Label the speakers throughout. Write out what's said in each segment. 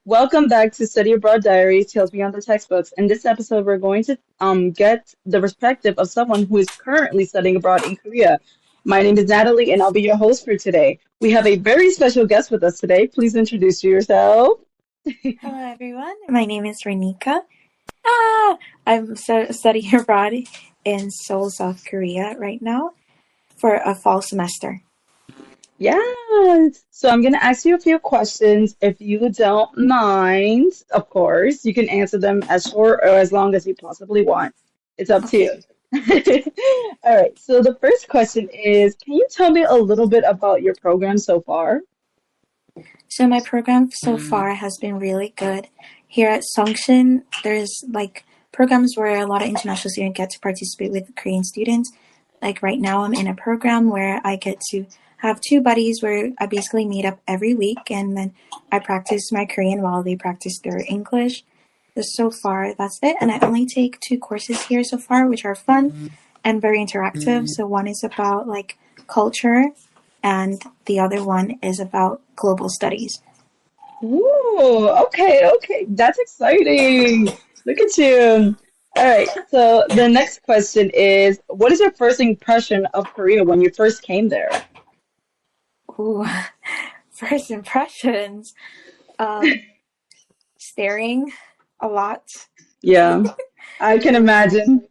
Speaker 1: Welcome back to Study Abroad Diaries, Tales Beyond the Textbooks. In this episode, we're going to get the perspective of someone who is currently studying abroad in Korea. My name is Natalie, and I'll be your host for today. We have a very special guest with us today. Please introduce yourself.
Speaker 2: Hello, everyone. My name is Renieka. I'm studying abroad in Seoul, South Korea right now for a fall semester.
Speaker 1: Yeah. So I'm going to ask you a few questions. If you don't mind, of course, you can answer them as short or as long as you possibly want. It's up to you.
Speaker 2: Okay.
Speaker 1: All right. So the first question is, can you tell me a little bit about your program so far?
Speaker 2: So my program so far has been really good. Here at Songshin, there's programs where a lot of international students get to participate with Korean students. Like right now, I'm in a program where I get to have two buddies where I basically meet up every week and then I practice my Korean while they practice their English. So far, that's it. And I only take two courses here so far, which are fun and very interactive. So one is about culture and the other one is about global studies.
Speaker 1: Ooh, okay. That's exciting. Look at you. All right. So the next question is, what is your first impression of Korea when you first came there?
Speaker 2: Ooh, first impressions. Um, Staring a lot.
Speaker 1: Yeah, I can
Speaker 2: It was
Speaker 1: imagine.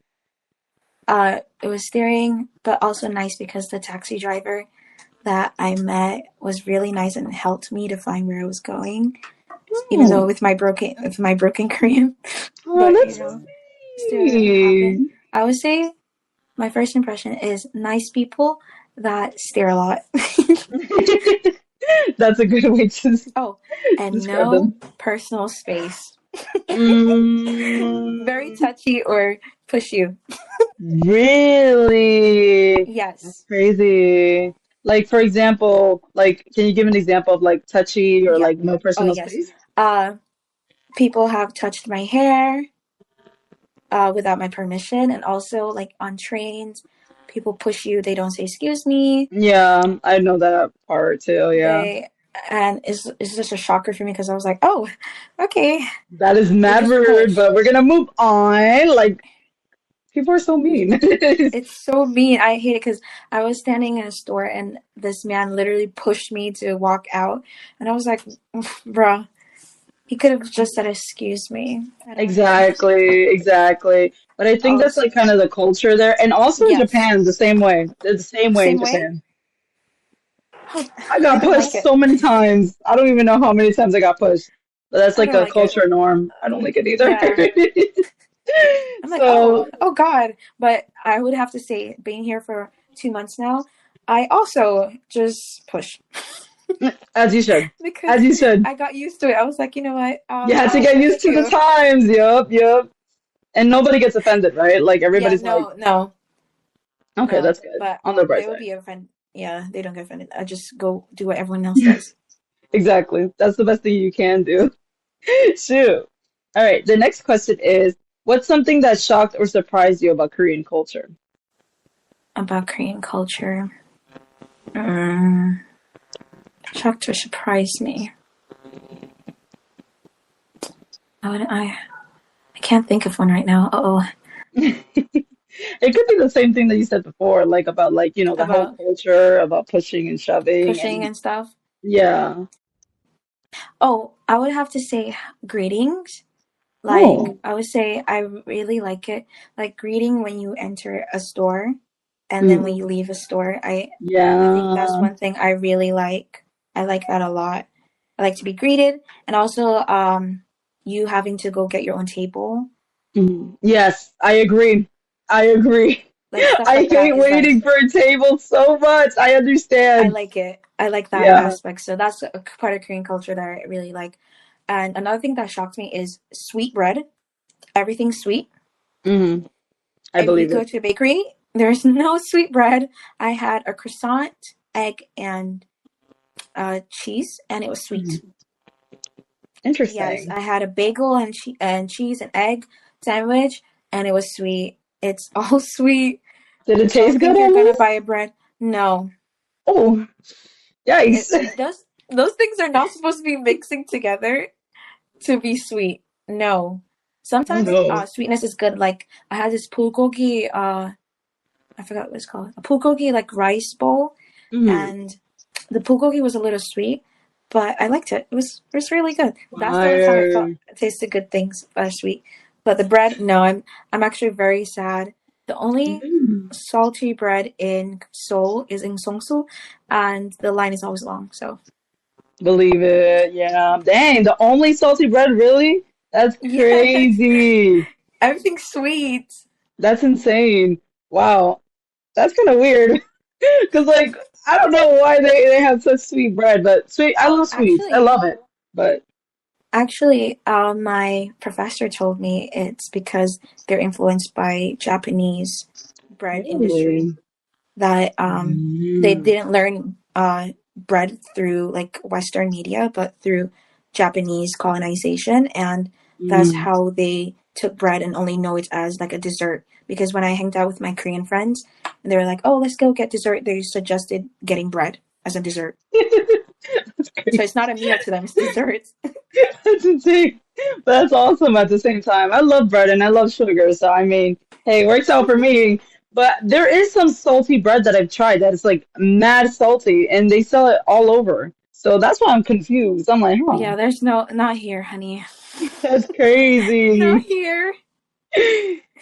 Speaker 2: it was staring, but also nice because the taxi driver that I met was really nice and helped me to find where I was going, even though
Speaker 1: Oh,
Speaker 2: with my broken Korean.
Speaker 1: oh,
Speaker 2: But
Speaker 1: that's so
Speaker 2: still it happened.
Speaker 1: sweet.
Speaker 2: I would say my first impression is nice people that stare a lot.
Speaker 1: That's a good way to
Speaker 2: Oh, and
Speaker 1: describe
Speaker 2: no
Speaker 1: them.
Speaker 2: personal space. Very
Speaker 1: Mm,
Speaker 2: touchy or push you.
Speaker 1: really? That's
Speaker 2: Yes.
Speaker 1: crazy. Like, for example, like, can you give an example of like touchy or
Speaker 2: Yeah.
Speaker 1: like no
Speaker 2: Oh,
Speaker 1: personal
Speaker 2: yes.
Speaker 1: space?
Speaker 2: Uh, People have touched my hair without my permission, and also on trains, people push you. They don't say excuse me.
Speaker 1: Yeah, I know that part too. Yeah,
Speaker 2: They and it's just a shocker for me because I was like, oh, okay,
Speaker 1: that is
Speaker 2: you're
Speaker 1: mad
Speaker 2: just
Speaker 1: rude,
Speaker 2: pushed.
Speaker 1: but we're gonna move on. Like, people are so mean.
Speaker 2: It's so mean. I hate it because I was standing in a store and this man literally pushed me to walk out, and I was like, bruh, he could have just said excuse me. I don't know.
Speaker 1: Exactly. But I think that's
Speaker 2: Also,
Speaker 1: like kind of the culture there. And also in
Speaker 2: yes,
Speaker 1: Japan, the same way. It's the same way in
Speaker 2: same way.
Speaker 1: Japan.
Speaker 2: Oh,
Speaker 1: I
Speaker 2: I
Speaker 1: got
Speaker 2: don't
Speaker 1: pushed
Speaker 2: like it.
Speaker 1: so many times. I don't even know how many times I got pushed. But that's
Speaker 2: I
Speaker 1: like
Speaker 2: don't
Speaker 1: a
Speaker 2: like it.
Speaker 1: culture norm. I don't like it either.
Speaker 2: Yeah. I'm like,
Speaker 1: So,
Speaker 2: oh God. But I would have to say, being here for 2 months now, I also just push
Speaker 1: as you should.
Speaker 2: because
Speaker 1: As you should.
Speaker 2: I got used to it. I was like, you know what?
Speaker 1: You had to
Speaker 2: I'll
Speaker 1: get
Speaker 2: push
Speaker 1: used to the
Speaker 2: too.
Speaker 1: times. Yup. And nobody gets offended, right? Like
Speaker 2: Yeah,
Speaker 1: everybody's like, okay,
Speaker 2: no.
Speaker 1: that's good.
Speaker 2: But
Speaker 1: On the bright
Speaker 2: they will
Speaker 1: side.
Speaker 2: be offended. Yeah, they don't get offended. I just go do what everyone else does.
Speaker 1: Exactly. That's the best thing you can do. Shoot. All right. The next question is, what's something that shocked or surprised you about Korean culture?
Speaker 2: About Korean culture. Mm, shocked or surprised me. I can't think of one right now. Uh-oh.
Speaker 1: It could be the same thing that you said before, like about like, the whole
Speaker 2: About
Speaker 1: culture, about pushing and shoving
Speaker 2: pushing
Speaker 1: and
Speaker 2: and stuff.
Speaker 1: yeah.
Speaker 2: Oh, I would have to say greetings.
Speaker 1: Oh,
Speaker 2: I would say I really like it. Like greeting when you enter a store and then when
Speaker 1: mm,
Speaker 2: you leave a store. I think that's
Speaker 1: yeah.
Speaker 2: one thing I really like. I like that a lot. I like to be greeted and also you having to go get your own table.
Speaker 1: Yes, I agree. I agree.
Speaker 2: Like stuff
Speaker 1: I
Speaker 2: like
Speaker 1: hate
Speaker 2: that is like
Speaker 1: waiting for a table so much. I
Speaker 2: I
Speaker 1: understand.
Speaker 2: like it. I like that
Speaker 1: Yeah.
Speaker 2: aspect. So that's a part of Korean culture that I really like. And another thing that shocked me is sweet bread. Everything's sweet.
Speaker 1: hmm I
Speaker 2: If you
Speaker 1: believe
Speaker 2: go
Speaker 1: it.
Speaker 2: to a bakery, there's no sweet bread. I had a croissant, egg, and cheese, and it was sweet.
Speaker 1: Mhm.
Speaker 2: Yes,
Speaker 1: Interesting.
Speaker 2: I had a bagel and cheese and egg sandwich, and it was sweet. It's all sweet.
Speaker 1: Did it
Speaker 2: Don't
Speaker 1: taste good
Speaker 2: think you're
Speaker 1: at
Speaker 2: gonna buy
Speaker 1: least?
Speaker 2: a bread. No,
Speaker 1: Oh, yikes.
Speaker 2: those things are not supposed to be mixing together. to be sweet. No.
Speaker 1: Oh
Speaker 2: Sometimes
Speaker 1: no.
Speaker 2: sweetness is good. Like I had this bulgogi, I forgot what it's called. A bulgogi like rice bowl,
Speaker 1: Mm,
Speaker 2: and the bulgogi was a little sweet, but I liked it. It was really good. That's the only time
Speaker 1: fire.
Speaker 2: I tasted good things sweet. But the bread, no, I'm actually very sad. The only
Speaker 1: Mm.
Speaker 2: salty bread in Seoul is in Songsu, and the line is always long. So
Speaker 1: Believe it. Yeah. Dang, the only salty bread, really? That's
Speaker 2: yes,
Speaker 1: crazy.
Speaker 2: everything's sweet.
Speaker 1: That's insane. Wow. That's kind of weird. Because, like, I don't know why they have such sweet bread, but sweet, I
Speaker 2: Oh,
Speaker 1: love sweets. I love it. But,
Speaker 2: actually, my professor told me it's because they're influenced by Japanese bread industry.
Speaker 1: really?
Speaker 2: That they
Speaker 1: Mm.
Speaker 2: didn't learn bread through like Western media, but through Japanese colonization, and that's
Speaker 1: Mm.
Speaker 2: how they took bread and only know it as like a dessert. Because when I hanged out with my Korean friends, and they were like, "Oh, let's go get dessert," they suggested getting bread as a dessert.
Speaker 1: That's
Speaker 2: So
Speaker 1: crazy.
Speaker 2: it's not a meal to them; it's dessert.
Speaker 1: That's insane. But that's awesome at the same time. I love bread and I love sugar, so I mean, hey, it works out for me. But there is some salty bread that I've tried that is like mad salty, and they sell it all over. So that's why I'm confused. I'm like, huh,
Speaker 2: Yeah, there's no not here, honey.
Speaker 1: that's
Speaker 2: Not
Speaker 1: crazy.
Speaker 2: here.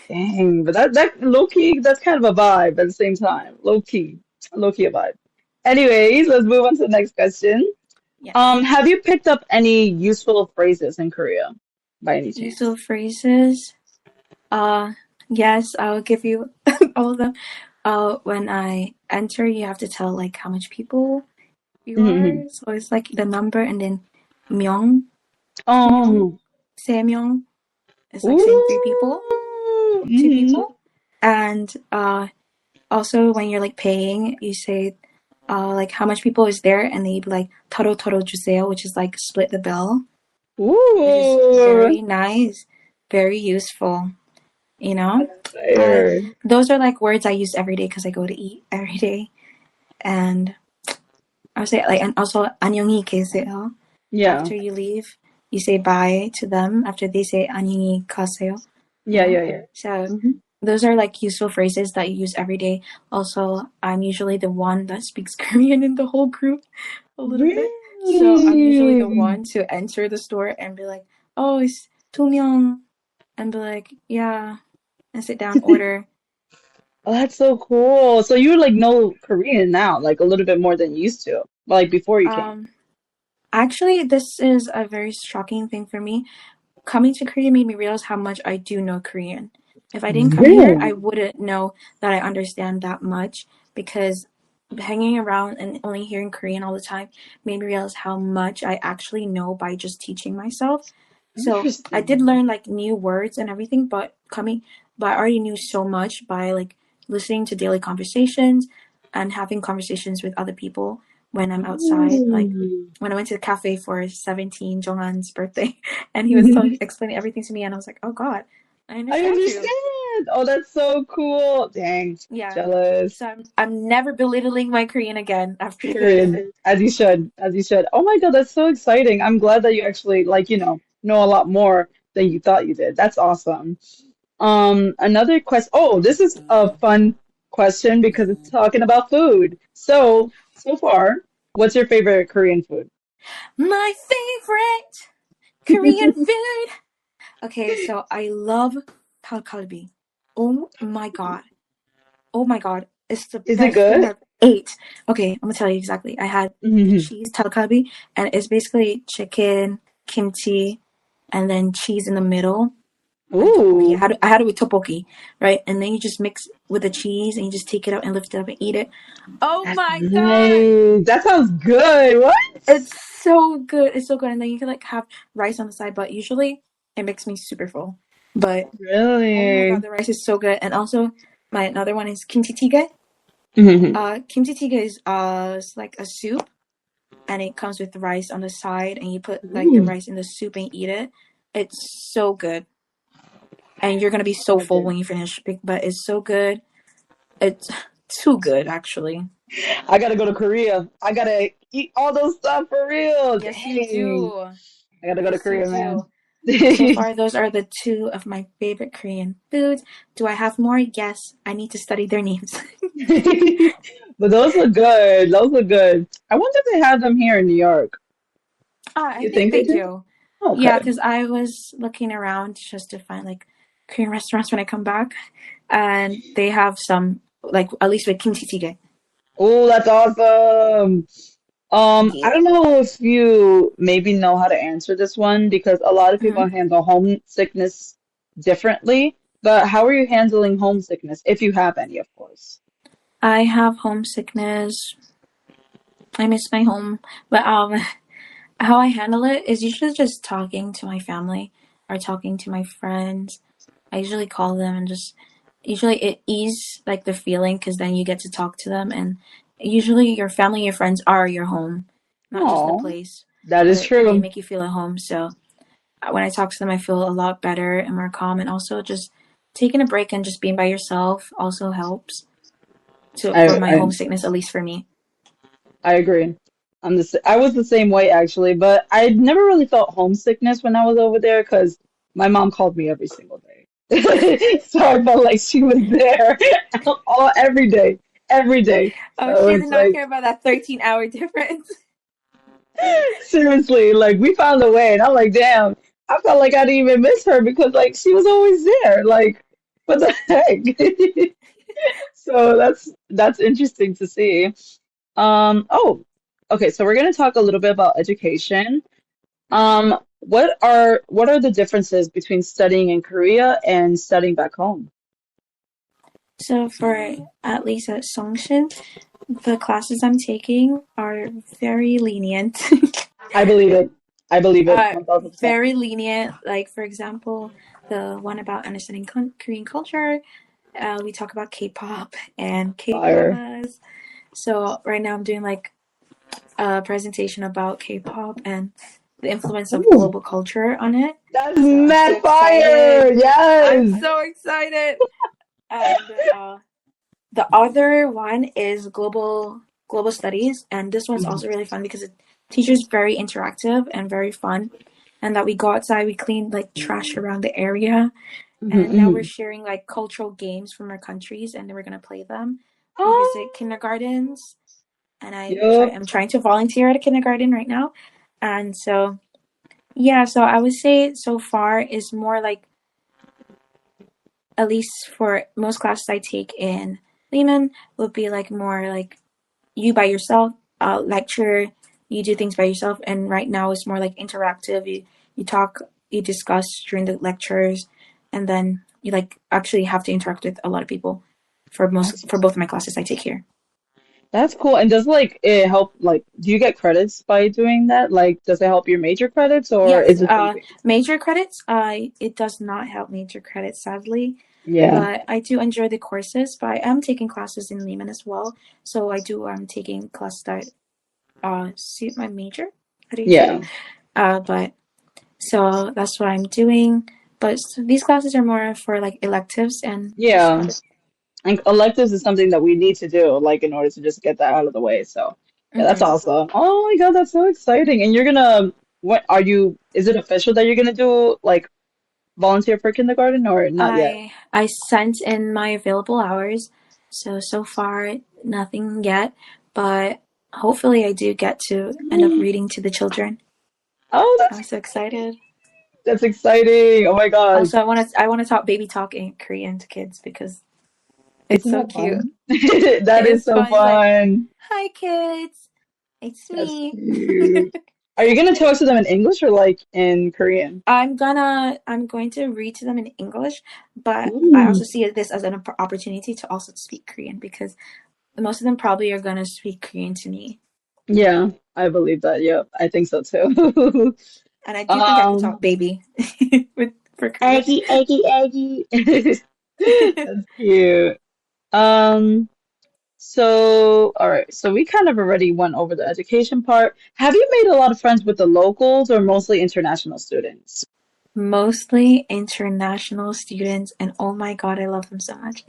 Speaker 1: Dang, but that low key, that's kind of a vibe at the same time. Low key a vibe. Anyways, let's move on to the next question.
Speaker 2: Yes.
Speaker 1: Have you picked up any useful phrases in Korea by any chance?
Speaker 2: Useful phrases. Uh, yes, I'll give you all of them. When I enter, you have to tell like how much people you are. So it's like the number and then 명, 명,
Speaker 1: Oh,
Speaker 2: 세 명. It's like saying three people,
Speaker 1: ooh,
Speaker 2: two
Speaker 1: mhm.
Speaker 2: people. And also when you're like paying, you say like how much people is there, and they'd be like 터로 터로 주세요, which is like split the bill, which is
Speaker 1: Ooh,
Speaker 2: very nice, very useful. You know, uh,
Speaker 1: fire.
Speaker 2: those are like words I use every day because I go to eat every day. And I would say like, and also 안녕히 계세요.
Speaker 1: Yeah,
Speaker 2: After you leave, you say bye to them after they say 안녕히 가세요. You
Speaker 1: yeah,
Speaker 2: know,
Speaker 1: yeah, yeah.
Speaker 2: so
Speaker 1: Hmm.
Speaker 2: those are like useful phrases that you use every day. Also, I'm usually the one that speaks Korean in the whole group a little bit. So I'm usually the
Speaker 1: Really?
Speaker 2: one to enter the store and be like, "Oh, it's 투명," and be like, "Yeah," and sit down, order.
Speaker 1: Oh, that's so cool. So you like know Korean now, like a little bit more than you used to, like before you came.
Speaker 2: Um, Actually, this is a very shocking thing for me. Coming to Korea made me realize how much I do know Korean. If I didn't come here, I
Speaker 1: Really?
Speaker 2: wouldn't know that I understand that much, because hanging around and only hearing Korean all the time made me realize how much I actually know by just teaching myself. So I did
Speaker 1: Interesting.
Speaker 2: learn like new words and everything, but I already knew so much by like listening to daily conversations and having conversations with other people when I'm outside. Like
Speaker 1: Ooh.
Speaker 2: when I went to the cafe for 17 Jonghan's birthday, and he was explaining everything to me, and I was like, oh God, I
Speaker 1: I
Speaker 2: understand you.
Speaker 1: understand. Oh, that's so cool. Dang,
Speaker 2: Yeah.
Speaker 1: jealous.
Speaker 2: So I'm never belittling my Korean again after this.
Speaker 1: Period. As you should. As you should. Oh my God, that's so exciting. I'm glad that you actually like, know a lot more than you thought you did. That's awesome. Another question. Oh, this is a fun question because it's talking about food. So far, what's your favorite Korean food?
Speaker 2: My favorite Korean food. Okay, so I love kalkalbi. Oh my God. Oh my God. It's the
Speaker 1: Is it
Speaker 2: best food
Speaker 1: good?
Speaker 2: I've ate. Okay, I'm gonna tell you exactly. I had the
Speaker 1: Hmm.
Speaker 2: cheese kalkalbi, and it's basically chicken, kimchi, and then cheese in the middle, like tteokbokki.
Speaker 1: Ooh,
Speaker 2: I had it with tteokbokki, right? And then you just mix with the cheese, and you just take it out and lift it up and eat it. Oh
Speaker 1: that's
Speaker 2: my God!
Speaker 1: nice. That sounds good. What?
Speaker 2: It's so good. It's so good. And then you can like have rice on the side, but usually it makes me super full. But oh my God,
Speaker 1: Really?
Speaker 2: the rice is so good. And also my another one is kimchi jjigae.
Speaker 1: Hmm.
Speaker 2: Kimchi jjigae is it's like a soup, and it comes with rice on the side, and you put like the
Speaker 1: Ooh,
Speaker 2: rice in the soup and eat it. It's so good. And you're gonna be so full
Speaker 1: okay.
Speaker 2: when you finish. But it's so good. It's too good, actually.
Speaker 1: I gotta go to Korea. I gotta eat all those stuff for real.
Speaker 2: Yes, you
Speaker 1: Dang.
Speaker 2: do.
Speaker 1: I gotta go to
Speaker 2: Yes, you
Speaker 1: Korea,
Speaker 2: do.
Speaker 1: man.
Speaker 2: So far, those are the two of my favorite Korean foods. Do I have more? Yes. I need to study their names.
Speaker 1: But those look good. Those look good. I wonder if they have them here in New York.
Speaker 2: I
Speaker 1: You
Speaker 2: think
Speaker 1: think they
Speaker 2: they
Speaker 1: do?
Speaker 2: do. Yeah,
Speaker 1: Okay.
Speaker 2: because I was looking around just to find like Korean restaurants when I come back, and they have some like at least with kimchi jjigae.
Speaker 1: Oh, that's awesome. I
Speaker 2: Yeah.
Speaker 1: don't know if you maybe know how to answer this one because a lot of
Speaker 2: Hmm.
Speaker 1: people handle homesickness differently. But how are you handling homesickness, if you have any, of course?
Speaker 2: I have homesickness. I miss my home, but how I handle it is usually just talking to my family or talking to my friends. I usually call them and just usually it ease like the feeling because then you get to talk to them and usually your family and your friends are your home, not just the
Speaker 1: Oh,
Speaker 2: place,
Speaker 1: that is
Speaker 2: but they
Speaker 1: true.
Speaker 2: make you feel at home. So when I talk to them, I feel a lot better and more calm. And also just taking a break and just being by yourself also helps to
Speaker 1: I
Speaker 2: for my
Speaker 1: I,
Speaker 2: homesickness, at least for me.
Speaker 1: I agree. I was the same way actually, but I never really felt homesickness when I was over there because my mom called me every single day. So I felt like she was there all every day.
Speaker 2: Oh,
Speaker 1: So
Speaker 2: she did
Speaker 1: it's
Speaker 2: not
Speaker 1: like
Speaker 2: care about that 13-hour difference.
Speaker 1: seriously, like we found a way, and I'm like, damn, I felt like I didn't even miss her because like she was always there. Like, what the heck? So that's interesting to see. Oh, okay, so we're gonna talk a little bit about education.
Speaker 2: Hmm.
Speaker 1: What are the differences between studying in Korea and studying back home?
Speaker 2: So for at least at Songshin, the classes I'm taking are very lenient.
Speaker 1: I believe it. I believe it
Speaker 2: uh,
Speaker 1: 1000%.
Speaker 2: Very lenient. Like for example, the one about understanding Korean culture. We talk about K-pop and
Speaker 1: Fire.
Speaker 2: K-dramas. So right now I'm doing like a presentation about K-pop and the influence of
Speaker 1: Ooh,
Speaker 2: global culture on it.
Speaker 1: that's
Speaker 2: So I'm so
Speaker 1: mad fire.
Speaker 2: excited. I'm
Speaker 1: Yes.
Speaker 2: so excited. And the other one is global studies, and this one's also really fun because it teaches very interactive and very fun. And that we go outside, we clean like trash around the area,
Speaker 1: Mhm,
Speaker 2: and now we're
Speaker 1: mhm.
Speaker 2: sharing like cultural games from our countries, and then we're gonna play them. We visit
Speaker 1: Oh,
Speaker 2: kindergartens, and
Speaker 1: yep.
Speaker 2: I'm trying to volunteer at a kindergarten right now, and so yeah, so I would say so far is more like at least for most classes I take in Lehman would be like more like you by yourself, lecture, you do things by yourself, and right now it's more like interactive. You talk, you discuss during the lectures, and then you like actually have to interact with a lot of people
Speaker 1: That's
Speaker 2: for both of my classes I take here.
Speaker 1: that's cool. And does like it help like do you get credits by doing that? Like does it help your major credits or
Speaker 2: Yes,
Speaker 1: is it something?
Speaker 2: major credits. It does not help major credits, sadly,
Speaker 1: Yeah.
Speaker 2: but I do enjoy the courses. But I am taking classes in Lehman as well, so I do. I'm taking classes that suit my major. How do you say?
Speaker 1: Yeah.
Speaker 2: But so that's what I'm doing. But these classes are more for like electives and just
Speaker 1: Yeah.
Speaker 2: fun.
Speaker 1: And electives is something that we need to do, like in order to just get that out of the way. So, yeah, that's
Speaker 2: Hmm.
Speaker 1: awesome. Oh my God, that's so exciting. And you're gonna, what are you, is it official that you're gonna do like volunteer for kindergarten or not yet?
Speaker 2: I sent in my available hours, so far nothing yet, but hopefully I do get to end up reading to the children.
Speaker 1: Oh,
Speaker 2: I'm so excited.
Speaker 1: that's exciting. Oh my gosh.
Speaker 2: Also, I want to talk baby talk in Korean to kids because it's
Speaker 1: Isn't
Speaker 2: so
Speaker 1: that
Speaker 2: cute.
Speaker 1: fun? That
Speaker 2: It
Speaker 1: is
Speaker 2: is
Speaker 1: so
Speaker 2: fun. It's like,
Speaker 1: fun.
Speaker 2: hi kids, it's
Speaker 1: That's
Speaker 2: me.
Speaker 1: cute. Are you gonna talk to them in English or like in Korean?
Speaker 2: I'm going to read to them in English, but I
Speaker 1: Ooh.
Speaker 2: also see this as an opportunity to also speak Korean because most of them probably are gonna speak Korean to me,
Speaker 1: Yeah, I believe that. Yep, I think so too.
Speaker 2: and I do think I could talk
Speaker 1: Um,
Speaker 2: baby with for Korean.
Speaker 1: Aggie, Aggie, Aggie. That's cute. Um, all right, so we kind of already went over the education part. Have you made a lot of friends with the locals or mostly international students?
Speaker 2: Mostly international students, and oh my god, I love them so much.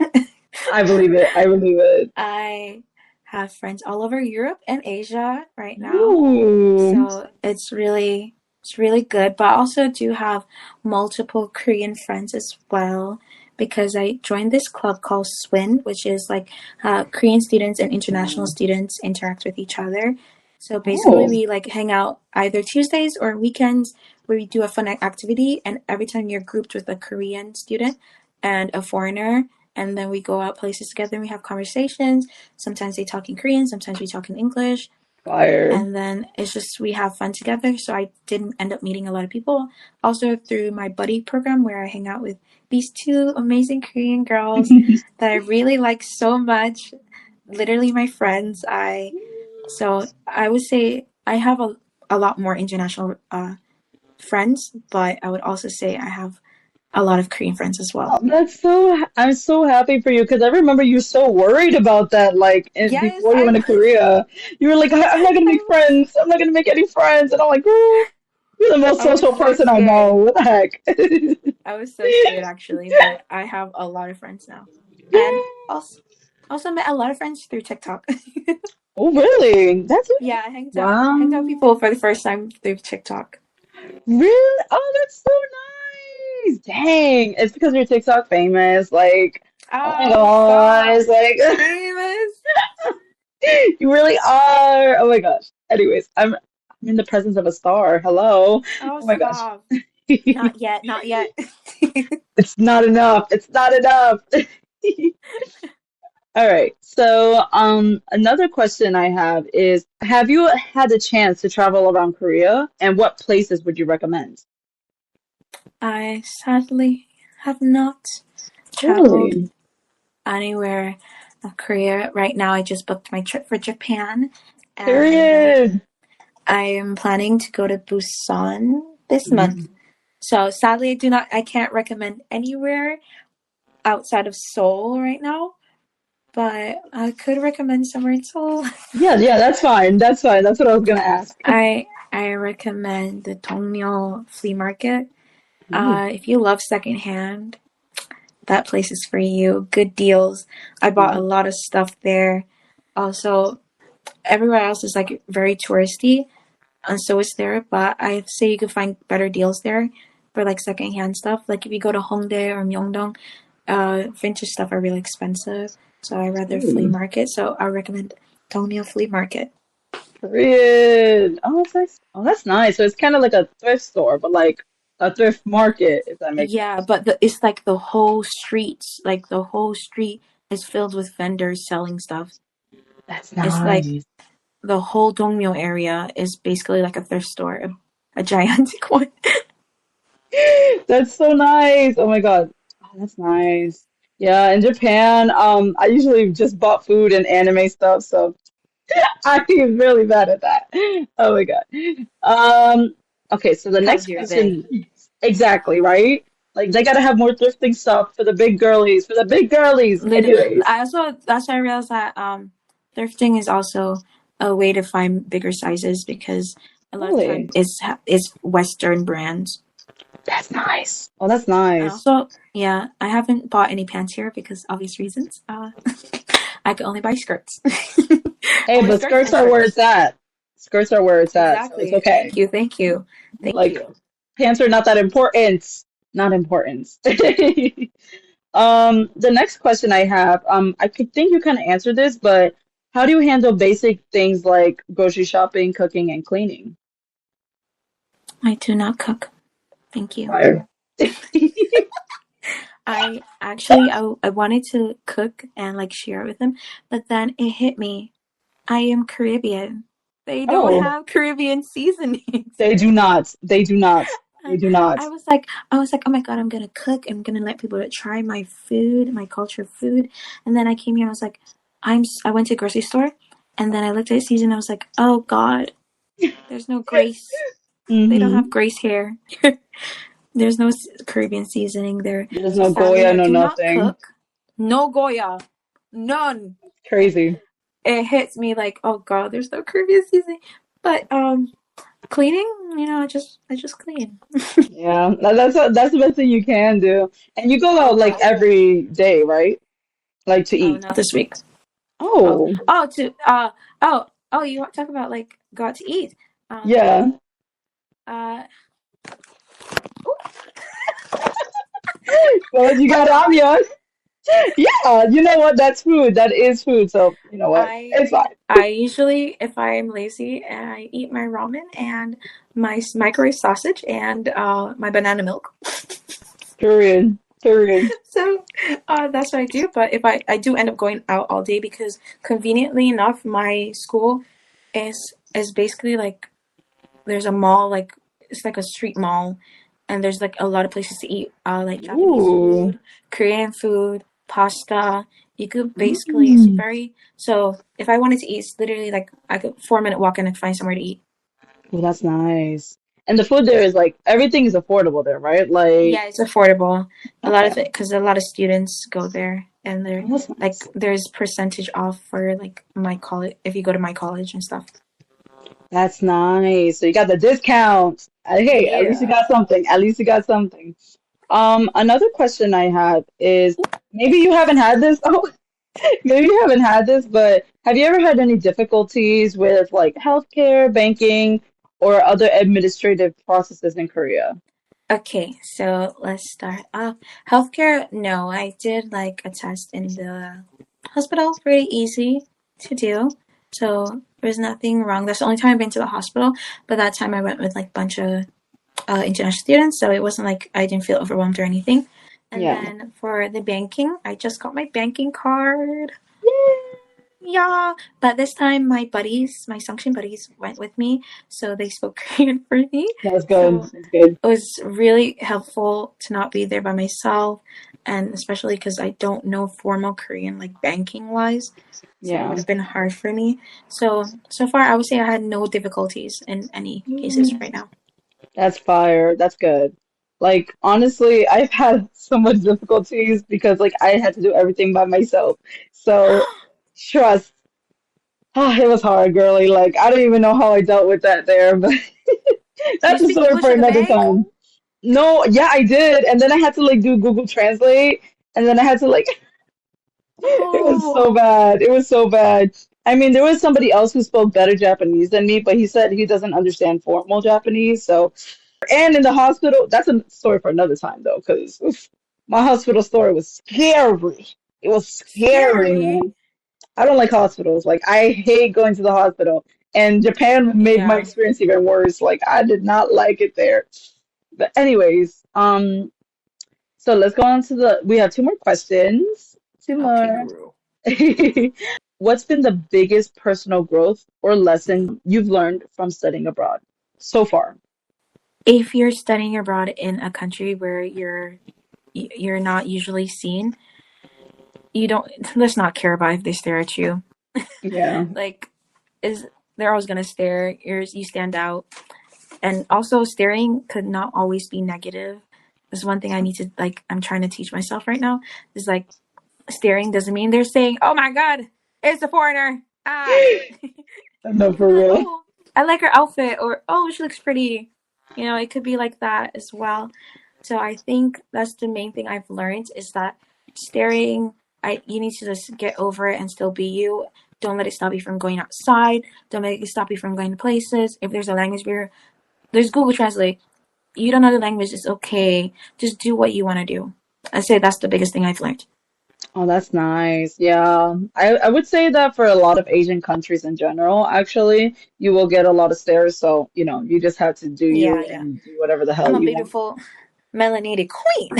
Speaker 1: I believe it. I believe it.
Speaker 2: I have friends all over Europe and Asia right now,
Speaker 1: Ooh.
Speaker 2: so it's really. It's really good, but I also do have multiple Korean friends as well because I joined this club called SWIN, which is like Korean students and international students interact with each other. So basically,
Speaker 1: Oh,
Speaker 2: we like hang out either Tuesdays or weekends where we do a fun activity, and every time you're grouped with a Korean student and a foreigner, and then we go out places together and we have conversations. Sometimes they talk in Korean, sometimes we talk in English,
Speaker 1: fire.
Speaker 2: and then it's just we have fun together. So I didn't end up meeting a lot of people. Also through my buddy program where I hang out with these two amazing Korean girls that I really like so much. Literally my friends. I would say I have a lot more international friends, but I would also say I have a lot of Korean friends as well.
Speaker 1: Oh, I'm so happy for you because I remember you were so worried about that
Speaker 2: Yes,
Speaker 1: before you
Speaker 2: I
Speaker 1: went to Korea. You were like, I'm not gonna make
Speaker 2: I,
Speaker 1: friends. I'm not gonna make any friends. And I'm like, girl, you're the most
Speaker 2: I was
Speaker 1: social
Speaker 2: so
Speaker 1: person I know.
Speaker 2: scared.
Speaker 1: What the heck?
Speaker 2: I was so scared actually, but I have a lot of friends now. And also met a lot of friends through TikTok.
Speaker 1: Oh, really? That's it.
Speaker 2: Yeah, I hanged out with
Speaker 1: Wow.
Speaker 2: people for the first time through TikTok.
Speaker 1: Really? Oh, that's so nice. Dang. It's because you're TikTok famous. Like, oh my
Speaker 2: Oh,
Speaker 1: gosh.
Speaker 2: stop.
Speaker 1: Like,
Speaker 2: Famous.
Speaker 1: you really are. Oh my gosh. Anyways, I'm in the presence of a star. Hello.
Speaker 2: Oh,
Speaker 1: Oh my gosh.
Speaker 2: stop. Not yet, not yet.
Speaker 1: It's not enough. It's not enough. All right. So, another question I have is, have you had the chance to travel around Korea, and what places would you recommend?
Speaker 2: I sadly have not traveled
Speaker 1: Really?
Speaker 2: anywhere in Korea. Right now, I just booked my trip for Japan, and
Speaker 1: Period.
Speaker 2: I am planning to go to Busan this month.
Speaker 1: Mhm.
Speaker 2: So sadly, I can't recommend anywhere outside of Seoul right now, but I could recommend somewhere in Seoul.
Speaker 1: Yeah, yeah, that's fine. That's fine. That's what I was gonna ask.
Speaker 2: I recommend the Dongmyo flea market.
Speaker 1: Ooh,
Speaker 2: If you love secondhand, that place is for you. Good deals. I bought a
Speaker 1: wow.
Speaker 2: lot of stuff there. Also, everywhere else is like very touristy, and so is there. But I say you can find better deals there for like secondhand stuff. Like if you go to Hongdae or Myeongdong, vintage stuff are really expensive. So I rather flea
Speaker 1: Ooh,
Speaker 2: market. So I recommend Dongmyo flea market.
Speaker 1: period. Oh, that's nice. Oh, that's nice. So it's kind of like a thrift store, but like a thrift market, if that makes
Speaker 2: Yeah,
Speaker 1: sense.
Speaker 2: but it's like the whole streets, like the whole street is filled with vendors selling stuff.
Speaker 1: That's
Speaker 2: It's like
Speaker 1: nice.
Speaker 2: the whole Dongmyo area is basically like a thrift store, a gigantic one.
Speaker 1: That's so nice. Oh my God. Oh, that's nice. Yeah, in Japan, I usually just bought food and anime stuff, so I'm really bad at that. Oh my God. Um, okay, so the
Speaker 2: How's
Speaker 1: next
Speaker 2: your thing?
Speaker 1: question, exactly, right? Like they gotta have more thrifting stuff for the big girlies, for the big girlies. Anyways,
Speaker 2: I also that's why I realized that thrifting is also a way to find bigger sizes because a lot of times
Speaker 1: really,
Speaker 2: it's Western brands.
Speaker 1: that's nice. Oh, that's
Speaker 2: And
Speaker 1: nice.
Speaker 2: also, yeah, I haven't bought any pants here because obvious reasons. I can only buy skirts.
Speaker 1: Hey,
Speaker 2: Only
Speaker 1: but
Speaker 2: skirts
Speaker 1: skirts
Speaker 2: and
Speaker 1: are where it's
Speaker 2: shirts.
Speaker 1: at. Skirts are where it's at, so it's
Speaker 2: Exactly.
Speaker 1: okay.
Speaker 2: Thank you. Thank you. Thank
Speaker 1: Like
Speaker 2: you.
Speaker 1: pants are not that important. Not important. The next question I have, I could think you kind of answered this, but how do you handle basic things like grocery shopping, cooking, and cleaning?
Speaker 2: I do not cook. Thank you.
Speaker 1: Fire.
Speaker 2: I wanted to cook and like share it with them, but then it hit me. I am Caribbean. They don't
Speaker 1: Oh,
Speaker 2: have Caribbean seasonings.
Speaker 1: they do not. They do not. They do not.
Speaker 2: I was like, oh my god, I'm gonna cook. I'm gonna let people try my food, my culture food. And then I came here. I was like, I went to a grocery store, and then I looked at the season. I was like, oh god, there's no grace. They don't have
Speaker 1: Mm-hmm.
Speaker 2: grace here. There's no Caribbean seasoning there.
Speaker 1: There's
Speaker 2: So
Speaker 1: no
Speaker 2: sadly,
Speaker 1: Goya,
Speaker 2: I
Speaker 1: no
Speaker 2: do not
Speaker 1: nothing.
Speaker 2: cook. No Goya, none.
Speaker 1: Crazy.
Speaker 2: It hits me like, oh god, there's no Caribbean seasoning. But cleaning, I just clean.
Speaker 1: Yeah, that's the best thing you can do. And you go
Speaker 2: Oh
Speaker 1: out like
Speaker 2: god.
Speaker 1: every day, right? Like to
Speaker 2: Oh,
Speaker 1: eat.
Speaker 2: not this week. Oh,
Speaker 1: Oh,
Speaker 2: to oh, you want to talk about like got to eat. Um,
Speaker 1: yeah.
Speaker 2: Uh,
Speaker 1: Well, you
Speaker 2: my
Speaker 1: got
Speaker 2: ramen.
Speaker 1: ramyun. Yeah, you know what? That's food. That is food. So you know what?
Speaker 2: I
Speaker 1: It's fine.
Speaker 2: I usually, if I'm lazy, I eat my ramen and my microwave sausage and my banana milk.
Speaker 1: Period. Period.
Speaker 2: So that's what I do. But if I do end up going out all day because conveniently enough, my school is basically like there's a mall, like it's like a street mall, and there's like a lot of places to eat, like Japanese
Speaker 1: Ooh.
Speaker 2: food, Korean food, pasta. You could basically, it's
Speaker 1: Mm.
Speaker 2: very, so if I wanted to eat, it's literally like I could 4 minute walk in and find somewhere to eat.
Speaker 1: Oh, that's nice. And the food there is like everything is affordable there, right? Like,
Speaker 2: Yeah, it's affordable. A lot
Speaker 1: okay.
Speaker 2: of it, because a lot of students go there, and they're
Speaker 1: Oh, that's
Speaker 2: like,
Speaker 1: nice.
Speaker 2: there's percentage off for like my college, if you go to my college and stuff.
Speaker 1: That's nice. So you got the discount. Hey, at least you
Speaker 2: Yeah.
Speaker 1: got something. At least you got something. Another question I have is maybe you haven't had this. Oh, maybe you haven't had this, but have you ever had any difficulties with like healthcare, banking, or other administrative processes in Korea?
Speaker 2: Okay, so let's start off. Healthcare, no, I did like a test in the hospital, pretty easy to do. So there's nothing wrong. That's the only time I've been to the hospital, but that time I went with like a bunch of international students, so it wasn't like I didn't feel overwhelmed or anything. And
Speaker 1: Yeah.
Speaker 2: then for the banking, I just got my banking card.
Speaker 1: Yeah.
Speaker 2: Yeah, but this time my buddies, my Sunction buddies, went with me, so they spoke Korean for me.
Speaker 1: That's good.
Speaker 2: So
Speaker 1: That's good.
Speaker 2: it was really helpful to not be there by myself, and especially because I don't know formal Korean, like banking wise, so it would
Speaker 1: Yeah.
Speaker 2: have been hard for me. So far, I would say I had no difficulties in any cases right now.
Speaker 1: That's fire. That's good. Like, honestly, I've had so much difficulties because like I had to do everything by myself. So trust. It was hard, girly. Like I don't even know how I dealt with that there, but
Speaker 2: Do you
Speaker 1: that's a
Speaker 2: speak
Speaker 1: story
Speaker 2: English
Speaker 1: for
Speaker 2: in the
Speaker 1: another
Speaker 2: bank?
Speaker 1: time. No, yeah, I did. And then I had to like do Google Translate, and then I had to like it was so
Speaker 2: Oh,
Speaker 1: bad. It was so bad. I mean, there was somebody else who spoke better Japanese than me, but he said he doesn't understand formal Japanese, so and in the hospital, that's a story for another time though, because my hospital story was scary. It was scary,
Speaker 2: scary.
Speaker 1: man. I don't like hospitals. Like I hate going to the hospital. And Japan made my
Speaker 2: Yeah.
Speaker 1: experience even worse. Like I did not like it there. But anyways, so let's go on to we have two more questions. Two
Speaker 2: Okay,
Speaker 1: more.
Speaker 2: guru.
Speaker 1: What's been the biggest personal growth or lesson you've learned from studying abroad so far?
Speaker 2: If you're studying abroad in a country where you're not usually seen, you don't, let's not care about if they stare at you.
Speaker 1: Yeah.
Speaker 2: Like, is they're always gonna stare. You stand out, and also staring could not always be negative. This is one thing I need to like. I'm trying to teach myself right now. Is like staring doesn't mean they're saying, "Oh my God, it's a foreigner." Ah,
Speaker 1: No,
Speaker 2: it could
Speaker 1: for
Speaker 2: be like,
Speaker 1: real.
Speaker 2: "Oh, I like her outfit," or "Oh, she looks pretty." You know, it could be like that as well. So I think that's the main thing I've learned is that staring, you need to just get over it and still be you. Don't let it stop you from going outside. Don't let it stop you from going to places. If there's a language barrier, there's Google Translate. You don't know the language, it's okay. Just do what you want to do. I say that's the biggest thing I've learned.
Speaker 1: Oh, that's nice. Yeah. I would say that for a lot of Asian countries in general, actually, you will get a lot of stares. So, you just have to do
Speaker 2: Yeah,
Speaker 1: you
Speaker 2: yeah.
Speaker 1: and do whatever the hell
Speaker 2: I'm a
Speaker 1: you want.
Speaker 2: beautiful melanated queen.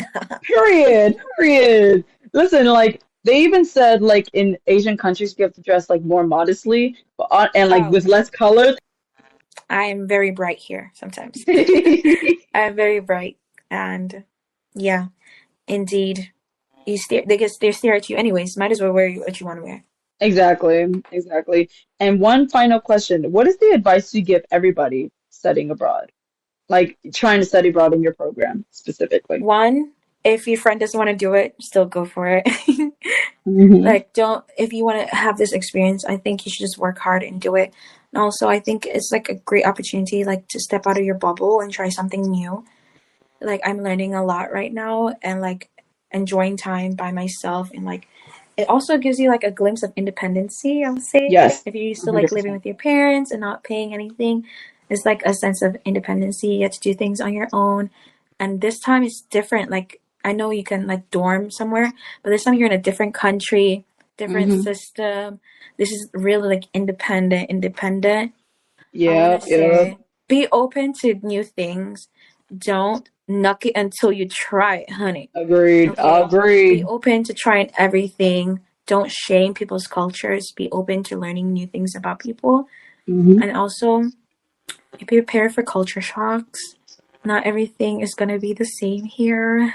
Speaker 1: Period. Period. Listen, like they even said like in Asian countries you have to dress like more modestly and like
Speaker 2: Oh,
Speaker 1: with less color.
Speaker 2: I'm very bright here sometimes. I'm very bright, and yeah, indeed, they stare at you anyways. Might as well wear what you want to wear.
Speaker 1: Exactly. Exactly. And one final question. What is the advice you give everybody studying abroad? Like trying to study abroad in your program specifically.
Speaker 2: One, if your friend doesn't want to do it, still go for it.
Speaker 1: Hmm.
Speaker 2: Like, don't, if you want to have this experience, I think you should just work hard and do it. And also, I think it's like a great opportunity, like to step out of your bubble and try something new. Like, I'm learning a lot right now and like enjoying time by myself. And like, it also gives you like a glimpse of independency, I would say.
Speaker 1: Yes,
Speaker 2: If you're used to like living
Speaker 1: 100%.
Speaker 2: with your parents and not paying anything, It's like a sense of independency. You get to do things on your own. And this time it's different. Like I know you can like dorm somewhere, but this time you're in a different country, different
Speaker 1: Mm-hmm.
Speaker 2: system. This is really like independent. I want to
Speaker 1: Yep, yep.
Speaker 2: say be open to new things. Don't knock it until you try it, honey.
Speaker 1: Agreed.
Speaker 2: Okay? Be
Speaker 1: Agreed.
Speaker 2: open to trying everything. Don't shame people's cultures. Be open to learning new things about people.
Speaker 1: Mm-hmm.
Speaker 2: And also, be prepared for culture shocks. Not everything is going to be the same here.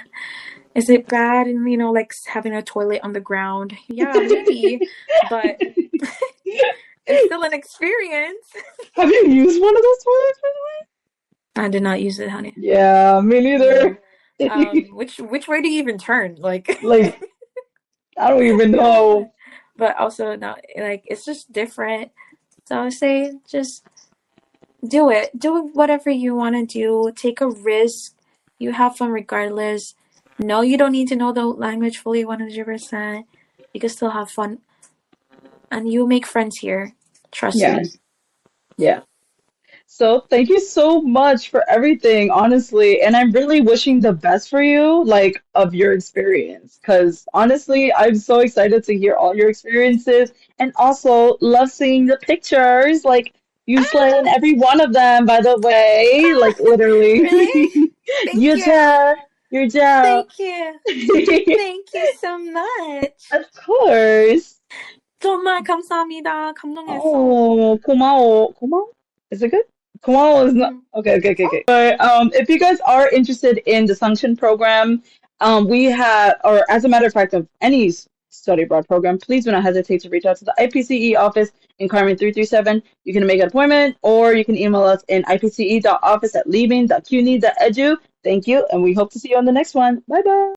Speaker 2: Is it bad and like having a toilet on the ground? Yeah, maybe, but it's still an experience.
Speaker 1: Have you used one of those toilets, by the way?
Speaker 2: I did not use it, honey.
Speaker 1: Yeah, me
Speaker 2: Yeah.
Speaker 1: neither.
Speaker 2: Which way do you even turn? Like,
Speaker 1: Like, I don't even
Speaker 2: yeah.
Speaker 1: know.
Speaker 2: But also not like it's just different. So I would say just do it. Do whatever you want to do. Take a risk. You have fun regardless. No, you don't need to know the language fully 100%. You can still have fun and you'll make friends here. Trust
Speaker 1: Yeah,
Speaker 2: me.
Speaker 1: yeah. So thank you so much for everything, honestly. And I'm really wishing the best for you, like of your experience. Because honestly, I'm so excited to hear all your experiences and also love seeing the pictures. Like you slay in every one of them, by the way. Like literally.
Speaker 2: Really? Thank
Speaker 1: You
Speaker 2: you.
Speaker 1: tell, your job.
Speaker 2: Thank you. Thank you so much.
Speaker 1: Of course.
Speaker 2: 정말 감사합니다. 감동했어.
Speaker 1: Oh, 고마워. 고마워? Is it good? Koala is not
Speaker 2: 음.
Speaker 1: okay, okay, okay, okay. But if you guys are interested in the Sanction program, we have, or as a matter of fact, of any study abroad program, please do not hesitate to reach out to the IPCE office in Carmen 337. You can make an appointment, or you can email us in ipce.office@leaving.cuny.edu. Thank you, and we hope to see you on the next one. Bye bye.